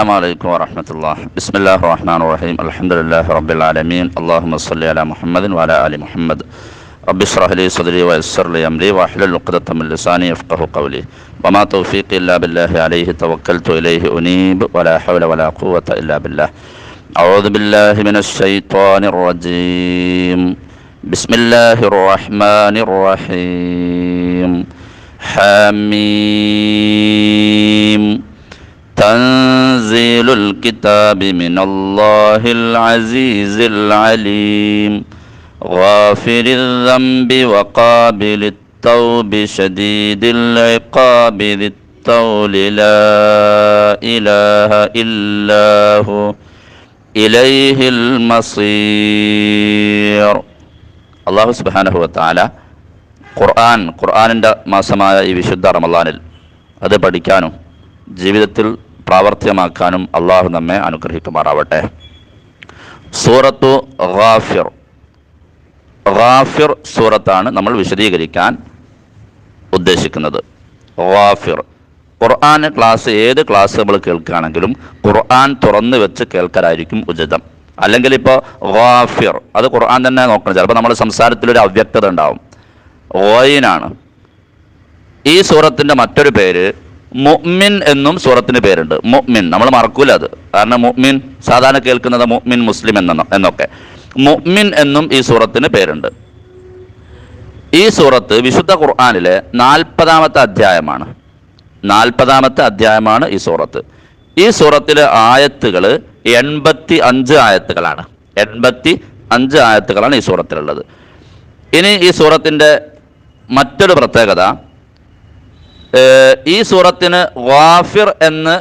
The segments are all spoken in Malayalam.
السلام عليكم ورحمة الله. بسم الله الرحمن الرحيم. الحمد لله رب العالمين. اللهم صل على محمد وعلى آل محمد. رب اشرح لي صدري ويسر لي أمري واحلل عقدة من لساني يفقهوا قولي. وما توفيقي إلا بالله عليه توكلت إليه أنيب ولا حول ولا قوة إلا بالله. أعوذ بالله من الشيطان الرجيم. بسم الله الرحمن الرحيم. حميم تنزيل الكتاب من الله العزيز العليم غافر الذنب وقابل التوب شديد العقاب ذي الطول لا إله إلا هو إليه المصير. അള്ളാഹു സുബ്ഹാനഹു വ തആല ഖുർആനിൻ്റെ മാസമായ ഈ വിശുദ്ധ റമളാനിൽ അത് പഠിക്കാനും ജീവിതത്തിൽ പ്രാവർത്തികമാക്കാനും അള്ളാഹു നമ്മെ അനുഗ്രഹിക്കുമാറാവട്ടെ. സൂറത്തു ഗാഫിർ സൂറത്താണ് നമ്മൾ വിശദീകരിക്കാൻ ഉദ്ദേശിക്കുന്നത്. ഗാഫിർ ഖുർആൻ ക്ലാസ്, ഏത് ക്ലാസ് നമ്മൾ കേൾക്കുകയാണെങ്കിലും ഖുർആൻ തുറന്നു വെച്ച് കേൾക്കലായിരിക്കും ഉചിതം. അല്ലെങ്കിൽ ഇപ്പോൾ ഗാഫിർ അത് ഖുർആൻ തന്നെ നോക്കണം. ചിലപ്പോൾ നമ്മുടെ സംസാരത്തിലൊരു അവ്യക്തത ഉണ്ടാവും. ഗായിനാണ്. ഈ സൂറത്തിൻ്റെ മറ്റൊരു പേര് മുഅ്മിൻ എന്നും സൂറത്തിന് പേരുണ്ട്. മുഅ്മിൻ നമ്മൾ മറക്കൂല അത്. കാരണം മുഅ്മിൻ സാധാരണ കേൾക്കുന്നത് മുഅ്മിൻ മുസ്ലിം എന്നൊക്കെ. മുഅ്മിൻ എന്നും ഈ സൂറത്തിന് പേരുണ്ട്. ഈ സൂറത്ത് വിശുദ്ധ ഖുർആനിലെ 40-ാമത്തെ അധ്യായമാണ്. 40-ാമത്തെ അധ്യായമാണ് ഈ സൂറത്ത്. ഈ സൂറത്തിലെ ആയത്തുകൾ 85 ആയത്തുകളാണ്. 85 ആയത്തുകളാണ് ഈ സൂറത്തിലുള്ളത്. ഇനി ഈ സൂറത്തിൻ്റെ മറ്റൊരു പ്രത്യേകത, ഈ സൂറത്തിന് ഗാഫിർ എന്ന്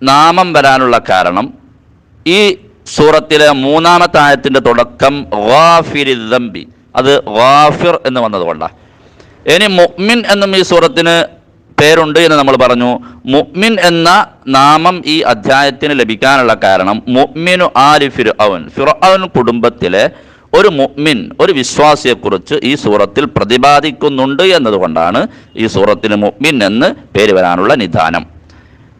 നാമം വരാനുള്ള കാരണം ഈ സൂറത്തിലെ 3-ാമത്തെ ആയത്തിൻ്റെ തുടക്കം ഗാഫിരിൽ ദംബി, അത് ഗാഫിർ എന്ന് വന്നതുകൊണ്ടാണ്. ഇനി മുഅ്മിൻ എന്നും ഈ സൂറത്തിന് പേരുണ്ട് എന്ന് നമ്മൾ പറഞ്ഞു. മുഅ്മിൻ എന്ന നാമം ഈ അധ്യായത്തിന് ലഭിക്കാനുള്ള കാരണം മുഅ്മിനു ആലി ഫിർഔൻ കുടുംബത്തിലെ ഒരു മുഅ്മിൻ, ഒരു വിശ്വാസിയെക്കുറിച്ച് ഈ സൂറത്തിൽ പ്രതിപാദിക്കുന്നുണ്ട് എന്നതുകൊണ്ടാണ് ഈ സൂറത്തിന് മുഅ്മിൻ എന്ന് പേര് വരാനുള്ള നിദാനം.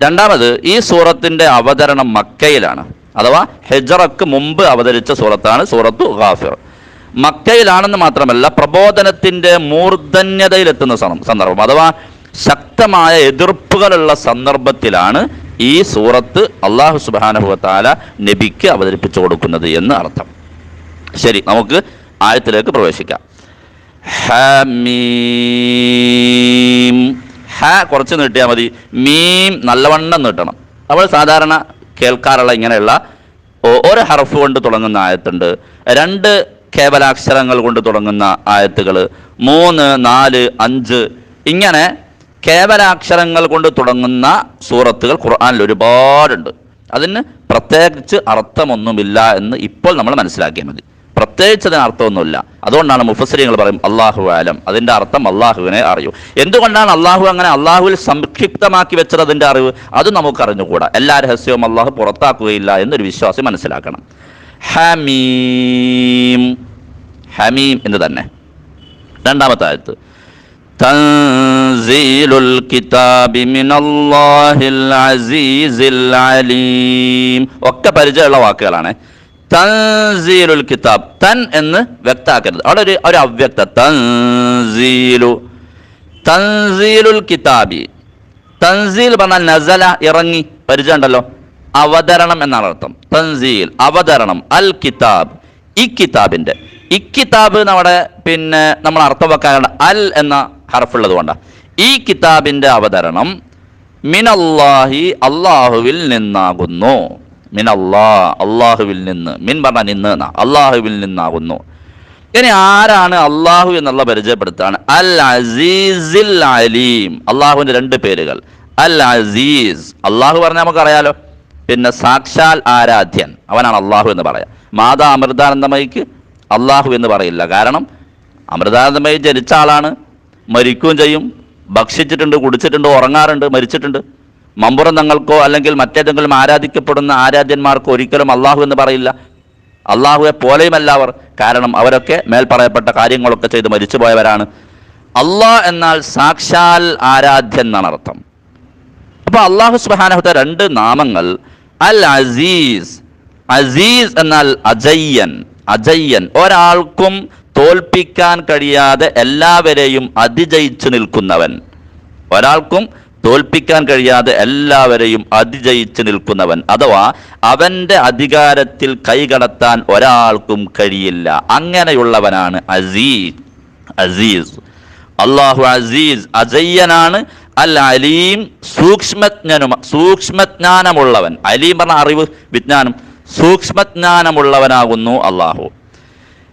രണ്ടാമത്, ഈ സൂറത്തിൻ്റെ അവതരണം മക്കയിലാണ്, അഥവാ ഹിജ്റക്ക് മുമ്പ് അവതരിച്ച സൂറത്താണ് സൂറത്തു ഗാഫിർ. മക്കയിലാണെന്ന് മാത്രമല്ല, പ്രബോധനത്തിൻ്റെ മൂർധന്യതയിലെത്തുന്ന സന്ദർഭം, അഥവാ ശക്തമായ എതിർപ്പുകളുള്ള സന്ദർഭത്തിലാണ് ഈ സൂറത്ത് അല്ലാഹു സുബ്ഹാനഹു വ തആല നബിക്ക് അവതരിപ്പിച്ചു കൊടുക്കുന്നത് എന്ന് അർത്ഥം. ശരി, നമുക്ക് ആയത്തിലേക്ക് പ്രവേശിക്കാം. ഹമീം. ഹ കുറച്ച് നീട്ടിയാൽ മതി, മീം നല്ലവണ്ണം നീട്ടണം. നമ്മൾ സാധാരണ കേൾക്കാറുള്ള ഇങ്ങനെയുള്ള ഒരു ഹർഫ് കൊണ്ട് തുടങ്ങുന്ന ആയത്തുണ്ട്, 2 കേവലാക്ഷരങ്ങൾ കൊണ്ട് തുടങ്ങുന്ന ആയത്തുകൾ, 3, 4, 5 ഇങ്ങനെ കേവലാക്ഷരങ്ങൾ കൊണ്ട് തുടങ്ങുന്ന സൂറത്തുകൾ ഖുർആനിൽ ഒരുപാടുണ്ട്. അതിന് പ്രത്യേകിച്ച് അർത്ഥമൊന്നുമില്ല എന്ന് ഇപ്പോൾ നമ്മൾ മനസ്സിലാക്കിയാൽ മതി. പ്രത്യേകിച്ച് അതിന് അർത്ഥമൊന്നുമില്ല. അതുകൊണ്ടാണ് മുഫസ്സിരീങ്ങൾ പറയും അല്ലാഹു ആലം, അതിൻ്റെ അർത്ഥം അള്ളാഹുവിനെ അറിയൂ. എന്തുകൊണ്ടാണ് അള്ളാഹു അങ്ങനെ അള്ളാഹുവിൽ സംക്ഷിപ്തമാക്കി വെച്ചത് അതിൻ്റെ അറിവ്? അത് നമുക്ക് അറിഞ്ഞുകൂടാ. എല്ലാ രഹസ്യവും അള്ളാഹു പുറത്താക്കുകയില്ല എന്നൊരു വിശ്വാസം മനസ്സിലാക്കണം. ഹമീം, ഹമീം എന്ന് തന്നെ. രണ്ടാമത്തെ ആയത്ത് തൻസീലുൽ കിതാബി മിനല്ലാഹിൽ അസീസിൽ അലീം. ഒക്കെ പരിചയമുള്ള വാക്കുകളാണ്. തൻസീലുൽ കിതാബ്, തൻ എന്ന് വ്യക്താക്കരുത്, അവിടെ ഒരു അവ്യക്ത. തൻസീലുൽ കിതാബി. തൻസീൽ പറഞ്ഞാൽ നസല, ഇറങ്ങി, പരിചയമുണ്ടല്ലോ. അവതരണം എന്നാണ് അർത്ഥം. തൻസീൽ അവതരണം. അൽ കിതാബ് ഈ കിതാബിൻ്റെ, ഈ കിതാബ് നമ്മുടെ നമ്മൾ അർത്ഥം വെക്കാൻ അൽ എന്ന ഹർഫുള്ളത് കൊണ്ടാണ്. ഈ കിതാബിൻ്റെ അവതരണം മിനല്ലാഹി അള്ളാഹുവിൽ നിന്നാകുന്നു. അള്ളാഹുവിൽ നിന്ന്, മിൻ പറഞ്ഞാൽ നിന്ന് എന്നാ, അള്ളാഹുവിൽ നിന്നാകുന്നു. ഇനി ആരാണ് അള്ളാഹു എന്നുള്ള പരിചയപ്പെടുത്താണ്. അൽ അസീസിൽ അലീം, അള്ളാഹുവിൻ്റെ 2 പേരുകൾ. അൽ അസീസ്, അള്ളാഹു പറഞ്ഞാൽ നമുക്കറിയാലോ. സാക്ഷാൽ ആരാധ്യൻ, അവനാണ് അള്ളാഹു എന്ന് പറയാം. മാതാ അമൃതാനന്ദമയിക്ക് അള്ളാഹു എന്ന് പറയില്ല. കാരണം അമൃതാനന്ദമയി ജനിച്ച ആളാണ്, മരിക്കുകയും ചെയ്യും, ഭക്ഷിച്ചിട്ടുണ്ട്, കുടിച്ചിട്ടുണ്ട്, ഉറങ്ങാറുണ്ട്, മരിച്ചിട്ടുണ്ട്. മമ്പുറം തങ്ങൾക്കോ അല്ലെങ്കിൽ മറ്റേതെങ്കിലും ആരാധിക്കപ്പെടുന്ന ആരാധ്യന്മാർക്കോ ഒരിക്കലും അള്ളാഹു എന്ന് പറയില്ല. അള്ളാഹുവെ പോലെയുമല്ല അവർ. കാരണം അവരൊക്കെ മേൽ പറയപ്പെട്ട കാര്യങ്ങളൊക്കെ ചെയ്ത് മരിച്ചുപോയവരാണ്. അള്ളാഹ് എന്നാൽ സാക്ഷാൽ ആരാധ്യൻ എന്നാണ് അർത്ഥം. അപ്പോൾ അള്ളാഹു സുബ്ഹാനഹു വ തആല രണ്ട് നാമങ്ങൾ അൽ അസീസ്. അസീസ് എന്നാൽ അജയ്യൻ. അജയ്യൻ, ഒരാൾക്കും തോൽപ്പിക്കാൻ കഴിയാതെ എല്ലാവരെയും അതിജയിച്ചു നിൽക്കുന്നവൻ. ഒരാൾക്കും തോൽപ്പിക്കാൻ കഴിയാതെ എല്ലാവരെയും അതിജയിച്ചു നിൽക്കുന്നവൻ, അഥവാ അവന്റെ അധികാരത്തിൽ കൈകടത്താൻ ഒരാൾക്കും കഴിയില്ല. അങ്ങനെയുള്ളവനാണ് അസീസ്. അസീസ് അല്ലാഹു അസീസ് അജയ്യനാണ്. അൽ അലീം, സൂക്ഷ്മജ്ഞാനമുള്ളവൻ. അലീം പറഞ്ഞ അറിവ്, വിജ്ഞാനം. സൂക്ഷ്മജ്ഞാനമുള്ളവനാകുന്നു അല്ലാഹു.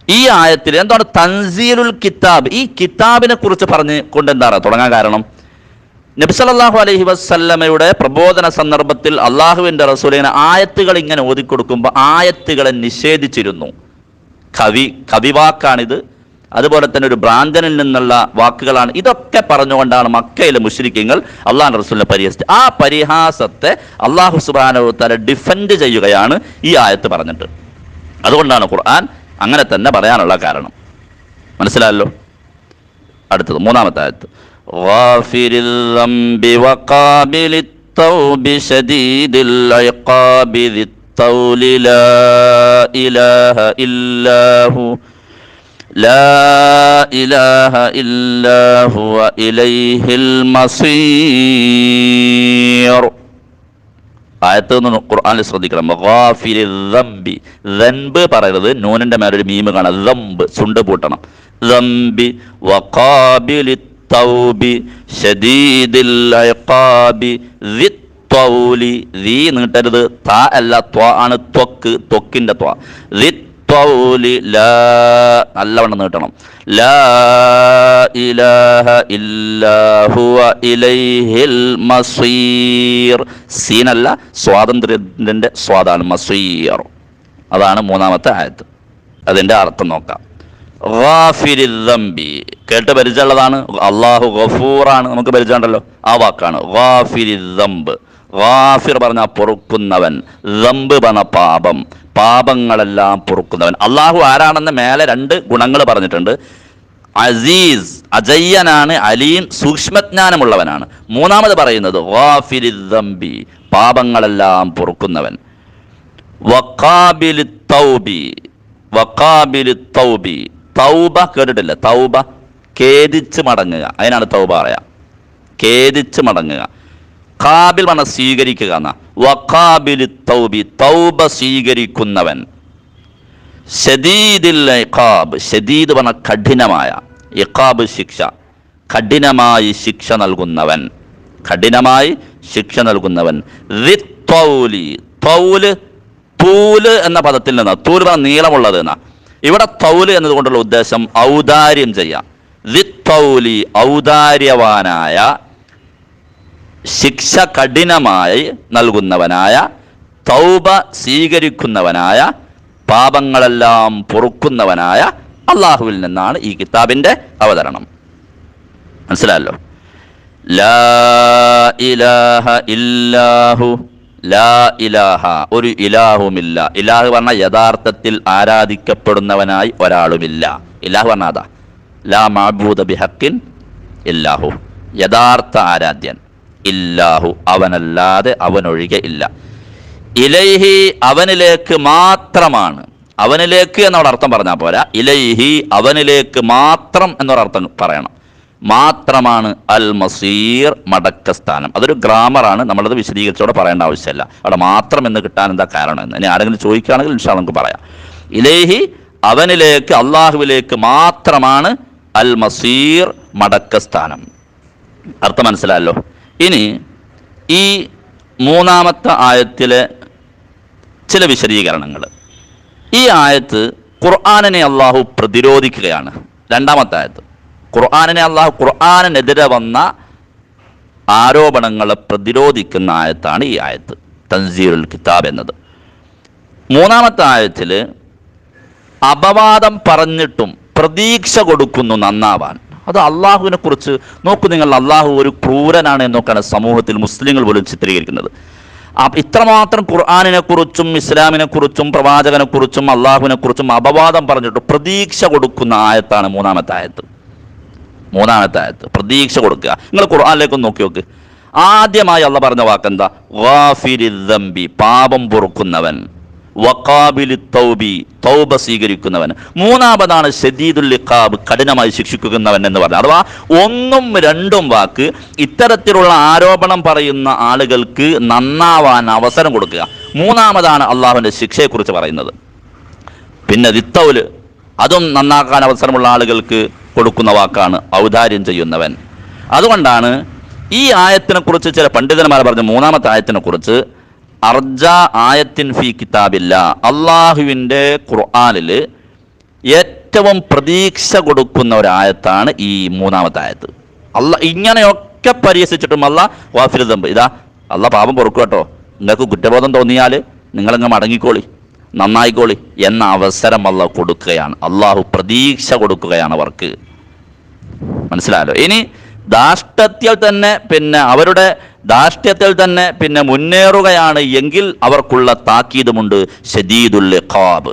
ഈ ആയത്തിൽ എന്താണ് തൻസീലുൽ കിതാബ്? ഈ കിതാബിനെ കുറിച്ച് പറഞ്ഞ് കൊണ്ട് എന്താണ് തുടങ്ങാൻ കാരണം? നബി സല്ലല്ലാഹു അലൈഹി വസല്ലമയുടെ പ്രബോധന സന്ദർഭത്തിൽ അള്ളാഹുവിൻ്റെ റസൂലിനെ ആയത്തുകൾ ഇങ്ങനെ ഓതിക്കൊടുക്കുമ്പോൾ ആയത്തുകളെ നിഷേധിച്ചിരുന്നു. കവിവാക്കാണിത്, അതുപോലെ തന്നെ ഒരു ഭ്രാന്തനിൽ നിന്നുള്ള വാക്കുകളാണ്. ഇതൊക്കെ പറഞ്ഞുകൊണ്ടാണ് മക്കയിലെ മുശ്രിക്കീങ്ങൾ അള്ളാഹുവിൻ്റെ റസൂലിനെ പരിഹസിച്ചത്. ആ പരിഹാസത്തെ അള്ളാഹു സുബ്ഹാനഹു വ തആല ഡിഫെൻഡ് ചെയ്യുകയാണ് ഈ ആയത്ത് പറഞ്ഞിട്ട്. അതുകൊണ്ടാണ് ഖുർആൻ അങ്ങനെ തന്നെ പറയാനുള്ള കാരണം. മനസ്സിലായല്ലോ? അടുത്തത് മൂന്നാമത്തെ ആയത്ത്. ഗാഫിരിൽ ദംബി വഖാബിലിത് തൗബി ശദീദിൽ ഇഖാബി ദിത്തൗലി ലാ ഇലാഹ ഇല്ലാഹു ഇലൈഹിൽ മസീർ. ആയത്ത് ഖുർആനിൽ ശ്രദ്ധിക്കണം. ഗാഫിരിൽ ദംബി, ദൻബ് പറയരുത്, നൂനിന്റെ മേലൊരു മീമ് കാണാം. ദംബ്, ചുണ്ട് പൂട്ടണം. ദംബി വഖാബിലിത് തൗബി ശദീദിൽ ഇഖാബി ദിത്തൗലി. ദീ നീട്ടരുത്, താ അല്ല, ത്വ ആണ്. ത്വക്ക്, ത്വക്കിന്റെ ത്വ. ദിത്തൗലി, ലാ നല്ലവണ്ണം നീട്ടണം. ലാ ഇലാഹ ഇല്ലാഹു ഇലൈഹിൽ മസീർ. സീനല്ല, സ്വാതന്ത്ര്യത്തിന്റെ സ്വാദാണ് മസീർ. അതാണ് മൂന്നാമത്തെ ആയത്ത്. അതിന്റെ അർത്ഥം നോക്കാം. ഗാഫിരിൽ ദംബി കേട്ട് പരിചയമുള്ളതാണ്. അള്ളാഹു ഗഫൂറാണ്, നമുക്ക് പരിചയമുണ്ടല്ലോ, ആ വാക്കാണ് ഗാഫിരിൽ ദംബ്. ഗാഫിർ പറഞ്ഞാൽ പൊറുക്കുന്നവൻ, ദംബ് പറഞ്ഞ പാപം, പാപങ്ങളെല്ലാം പൊറുക്കുന്നവൻ. അള്ളാഹു ആരാണെന്ന് മേലെ രണ്ട് ഗുണങ്ങൾ പറഞ്ഞിട്ടുണ്ട്. അസീസ് അജയ്യനാണ്, അലീം സൂക്ഷ്മജ്ഞാനമുള്ളവനാണ്. മൂന്നാമത് പറയുന്നത് ഗാഫിരിൽ ദംബി പാപങ്ങളെല്ലാം പൊറുക്കുന്നവൻ. വഖാബിലിത് തൗബി, വഖാബിലിത് തൗബി, തൗബ കേട്ടിട്ടില്ല? തൗബ ഖേദിച്ച് മടങ്ങുക, അതിനാണ് തൗബ പറയാ. ഖേദിച്ച് മടങ്ങുക. ഖാബിൽ പറഞ്ഞ സ്വീകരിക്കുക എന്നാ. വഖാബിലിത് തൗബി തൗബ സ്വീകരിക്കുന്നവൻ. ശദീദിൽ ഇഖാബ്, ശദീദ് പറഞ്ഞ കഠിനമായ, ഇഖാബ് ശിക്ഷ, കഠിനമായി ശിക്ഷ നൽകുന്നവൻ, കഠിനമായി ശിക്ഷ നൽകുന്നവൻ. ദിത്തൗലി, തൗല് തൂല് എന്ന പദത്തിൽ നിന്ന്, തൂല് പറഞ്ഞ നീളമുള്ളത് എന്നാ. ഇവിടെ തൗല് എന്നതുകൊണ്ടുള്ള ഉദ്ദേശം ഔദാര്യം ചെയ്യാം. ദിത്തൗലി ഔദാര്യവാനായ, ശിക്ഷ കഠിനമായി നൽകുന്നവനായ, തൗബ സ്വീകരിക്കുന്നവനായ, പാപങ്ങളെല്ലാം പൊറുക്കുന്നവനായ അള്ളാഹുവിൽ നിന്നാണ് ഈ കിതാബിന്റെ അവതരണം. മനസ്സിലായല്ലോ? ലാ ഇലാഹ ഇല്ലാഹു, ലാ ഇലാഹ ഒരു ഇലാഹുമില്ല. ഇലാഹ് പറഞ്ഞാൽ യഥാർത്ഥത്തിൽ ആരാധിക്കപ്പെടുന്നവനായി ഒരാളുമില്ല. ഇലാഹ് പറഞ്ഞാൽ അതാ, ലാ മഅബൂദ ബിഹഖിൻ ഇല്ലാഹു, യഥാർത്ഥ ആരാധ്യൻ ഇല്ലാഹു, അവനല്ലാതെ, അവനൊഴികെ ഇല്ല. ഇലൈഹി അവനിലേക്ക് മാത്രമാണ്. അവനിലേക്ക് എന്നോട് അർത്ഥം പറഞ്ഞാൽ പോരാ, ഇലൈഹി അവനിലേക്ക് മാത്രം എന്നൊരർത്ഥം പറയണം. മാത്രമാണ് അൽ മസീർ മടക്കസ്ഥാനം. അതൊരു ഗ്രാമറാണ്, നമ്മളത് വിശദീകരിച്ചോടെ പറയേണ്ട ആവശ്യമില്ല. അവിടെ മാത്രം എന്ന് കിട്ടാൻ എന്താ കാരണം എന്ന് ഇനി ആരെങ്കിലും ചോദിക്കുകയാണെങ്കിൽ ഇൻഷാ അല്ലാഹ് നമുക്ക് പറയാം. ഇലൈഹി അവനിലേക്ക്, അള്ളാഹുവിലേക്ക് മാത്രമാണ് അൽ മസീർ മടക്കസ്ഥാനം. അർത്ഥം മനസ്സിലായല്ലോ? ഇനി ഈ മൂന്നാമത്തെ ആയത്തിലെ ചില വിശദീകരണങ്ങൾ. ഈ ആയത്ത് ഖുർആനിനെ അള്ളാഹു പ്രതിരോധിക്കുകയാണ്. രണ്ടാമത്തെ ആയത്ത് ഖുർആനിനെ അള്ളാഹു, ഖുർആനിനെതിരെ വന്ന ആരോപണങ്ങളെ പ്രതിരോധിക്കുന്ന ആയത്താണ് ഈ ആയത്ത്, തൻസീലുൽ കിതാബ് എന്നത്. മൂന്നാമത്തെ ആയത്തിൽ അപവാദം പറഞ്ഞിട്ടും പ്രതീക്ഷ കൊടുക്കുന്നു നന്നാവാൻ. അത് അള്ളാഹുവിനെ കുറിച്ച് നോക്കൂ നിങ്ങൾ. അള്ളാഹു ഒരു ക്രൂരനാണ് എന്നൊക്കെയാണ് സമൂഹത്തിൽ മുസ്ലിങ്ങൾ പോലും ചിത്രീകരിക്കുന്നത്. ഇത്രമാത്രം ഖുർആനിനെ കുറിച്ചും ഇസ്ലാമിനെ കുറിച്ചും പ്രവാചകനെ കുറിച്ചും അള്ളാഹുവിനെ കുറിച്ചും അപവാദം പറഞ്ഞിട്ട് പ്രതീക്ഷ കൊടുക്കുന്ന ആയത്താണ് മൂന്നാമത്തെ ആയത്ത്. മൂന്നാമത്തെ ആയത്ത് പ്രതീക്ഷ കൊടുക്കുക. നിങ്ങൾ ഖുർആനിലേക്കൊന്ന് നോക്കി നോക്ക്. ആദ്യമായി അള്ളാഹ് പറഞ്ഞ വാക്കെന്താ? ഗാഫിരിദ് ദംബി, പാപം പൊറുക്കുന്നവൻ, വഖാബിലി തൗബി, തൗബ സ്വീകരിക്കുന്നവൻ. മൂന്നാമതാണ് ശദീദുൽ ഇഖാബ്, കഠിനമായി ശിക്ഷിക്കുന്നവൻ എന്ന് പറഞ്ഞു. അഥവാ ഒന്നും രണ്ടും വാക്ക് ഇത്തരത്തിലുള്ള ആരോപണം പറയുന്ന ആളുകൾക്ക് നന്നാവാൻ അവസരം കൊടുക്കുക. മൂന്നാമതാണ് അള്ളാഹുവിൻ്റെ ശിക്ഷയെക്കുറിച്ച് പറയുന്നത്. പിന്നെ ദിത്തൗല്, അതും നന്നാക്കാൻ അവസരമുള്ള ആളുകൾക്ക് കൊടുക്കുന്ന വാക്കാണ് ഔദാര്യം ചെയ്യുന്നവൻ. അതുകൊണ്ടാണ് ഈ ആയത്തിനെ കുറിച്ച് ചില പണ്ഡിതന്മാർ പറഞ്ഞു, മൂന്നാമത്തെ ആയത്തിനെ കുറിച്ച് അർജ ആയത്തിൻ ഫി കിതാബില്ല, അള്ളാഹുവിൻ്റെ ഖുർആനിൽ ഏറ്റവും പ്രതീക്ഷ കൊടുക്കുന്ന ഒരായത്താണ് ഈ മൂന്നാമത്തെ ആയത്ത്. ഇങ്ങനെയൊക്കെ പരിഹസിച്ചിട്ടും അള്ളാഹ് ഗാഫിർ ദംബ്, ഇതാ അള്ളാഹ് പാപം പൊറുക്കും കേട്ടോ, നിങ്ങൾക്ക് കുറ്റബോധം തോന്നിയാൽ നിങ്ങളങ്ങ് മടങ്ങിക്കോളി, നന്നായിക്കോളി എന്ന അവസരം അള്ളാഹ് കൊടുക്കുകയാണ്. അള്ളാഹു പ്രതീക്ഷ കൊടുക്കുകയാണ് അവർക്ക്. മനസ്സിലായല്ലോ? ഇനി ധാർഷ്ട്യത്തിൽ തന്നെ അവരുടെ ധാർഷ്ട്യത്തിൽ തന്നെ മുന്നേറുകയാണ് എങ്കിൽ അവർക്കുള്ള താക്കീതുമുണ്ട്, ശദീദുൽ ഇഖാബ്.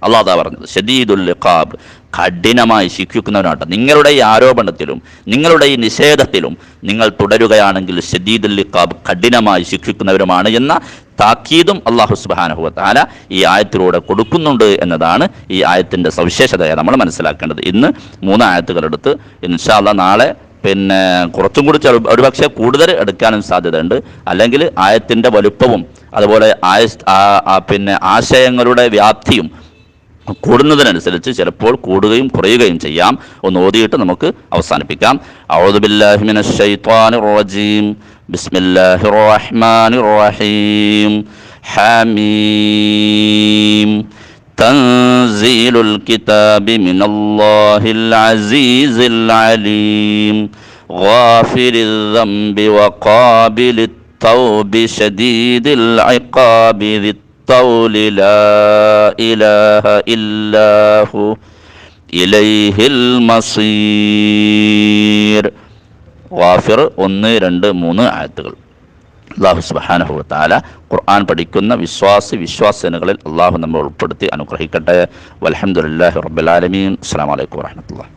അള്ളാഹു പറഞ്ഞത് ശദീദുൽ ഇഖാബ്, കഠിനമായി ശിക്ഷിക്കുന്നവനാണ്. നിങ്ങളുടെ ഈ ആരോപണത്തിലും നിങ്ങളുടെ ഈ നിഷേധത്തിലും നിങ്ങൾ തുടരുകയാണെങ്കിൽ ശദീദുൽ ഇഖാബ്, കഠിനമായി ശിക്ഷിക്കുന്നവരുമാണ് എന്ന താക്കീതും അള്ളാഹു സുബ്ഹാനഹു വ തആല ഈ ആയത്തിലൂടെ കൊടുക്കുന്നുണ്ട് എന്നതാണ് ഈ ആയത്തിൻ്റെ സവിശേഷതയെ നമ്മൾ മനസ്സിലാക്കേണ്ടത്. ഇന്ന് 3 ആയത്തുകളെടുത്ത് ഇൻഷാ അല്ലാഹ് നാളെ കുറച്ചും കൂടി ഒരുപക്ഷെ കൂടുതൽ എടുക്കാനും സാധ്യതയുണ്ട്. അല്ലെങ്കിൽ ആയത്തിൻ്റെ വലുപ്പവും അതുപോലെ ആശയങ്ങളുടെ വ്യാപ്തിയും കൂടുന്നതിനനുസരിച്ച് ചിലപ്പോൾ കൂടുകയും കുറയുകയും ചെയ്യാം. ഒന്ന് ഓതിയിട്ട് നമുക്ക് അവസാനിപ്പിക്കാം. അഊദു ബില്ലാഹി മിനശ് ശൈത്വാനിർ റജീം. ബിസ്മില്ലാഹിർ റഹ്മാനിർ റഹീം. ഹമീം. തൻസീലുൽ കിതാബി മിനല്ലാഹിൽ അസീസിൽ അലീം. ഗാഫിരിൽ ദംബി വഖാബിലിത് തൗബി ശദീദിൽ ഇഖാബി الطول لا إله إلا هو إليه المصير. ഗാഫിർ 1, 2, 3 ആയത്തുകൾ. അല്ലാഹു സുബ്ഹാനഹു വ തആല ഖുർആൻ പഠിക്കുന്ന വിശ്വാസിനികളിൽ അല്ലാഹു നമ്മെ ഉൾപ്പെടുത്തി അനുഗ്രഹിക്കട്ടെ. വൽഹംദുലില്ലാഹി റബ്ബിൽ ആലമീൻ. അസ്സലാമു അലൈക്കും വറഹ്മത്തുള്ളാഹി.